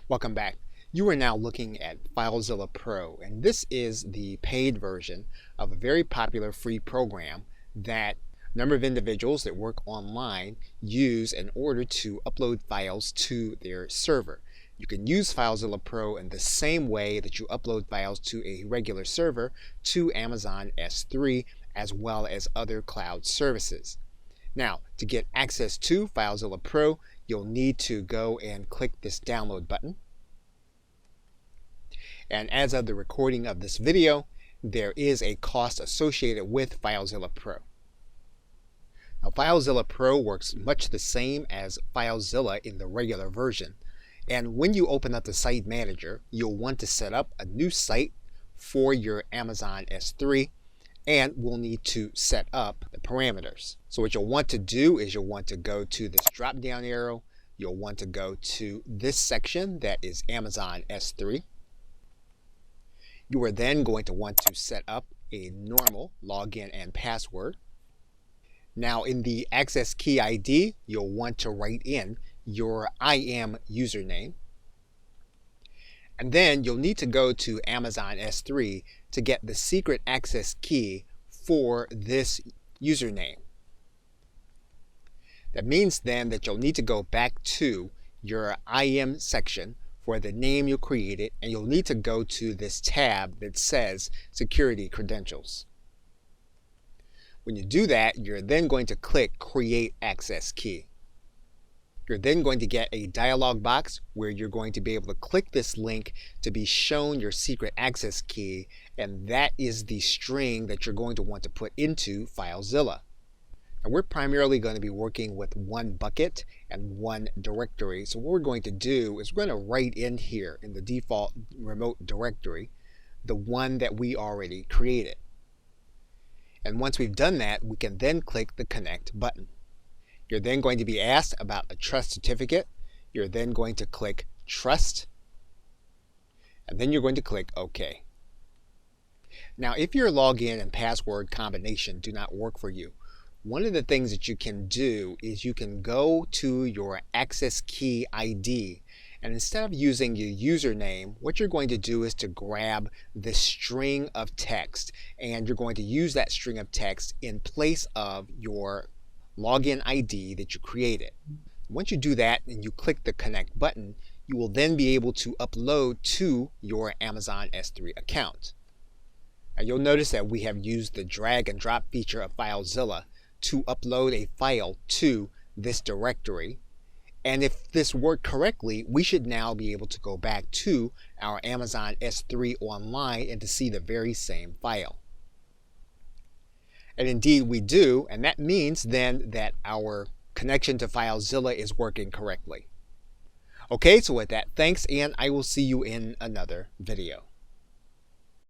Welcome back. You are now looking at Filezilla Pro, and this is the paid version of a very popular free program that a number of individuals that work online use in order to upload files to their server. You can use Filezilla Pro in the same way that you upload files to a regular server to Amazon S3 as well as other cloud services. Now, to get access to Filezilla Pro, you'll need to go and click this download button. And as of the recording of this video, there is a cost associated with Filezilla Pro. Now, Filezilla Pro works much the same as Filezilla in the regular version. And when you open up the site manager, you'll want to set up a new site for your Amazon S3, and we'll need to set up the parameters. So what you'll want to do is you'll want to go to this drop down arrow. You'll want to go to this section that is Amazon S3. You are then going to want to set up a normal login and password. Now in the access key ID, you'll want to write in your IAM username. And then you'll need to go to Amazon S3 to get the secret access key for this username. That means then that you'll need to go back to your IAM section for the name you created, and you'll need to go to this tab that says Security Credentials. When you do that, you're then going to click Create Access Key. You're then going to get a dialog box where you're going to be able to click this link to be shown your secret access key, and that is the string that you're going to want to put into Filezilla. And we're primarily going to be working with one bucket and one directory. So what we're going to do is we're going to write in here in the default remote directory the one that we already created. And once we've done that, we can then click the Connect button. You're then going to be asked about a trust certificate. You're then going to click Trust, and then you're going to click OK. Now, if your login and password combination do not work for you, one of the things that you can do is you can go to your access key ID, and instead of using your username, what you're going to do is to grab this string of text, and you're going to use that string of text in place of your login ID that you created. Once you do that and you click the Connect button, you will then be able to upload to your Amazon S3 account. Now you'll notice that we have used the drag and drop feature of Filezilla to upload a file to this directory. And if this worked correctly, we should now be able to go back to our Amazon S3 online and to see the very same file. And indeed we do, and that means then that our connection to Filezilla is working correctly. Okay, so with that, thanks, and I will see you in another video.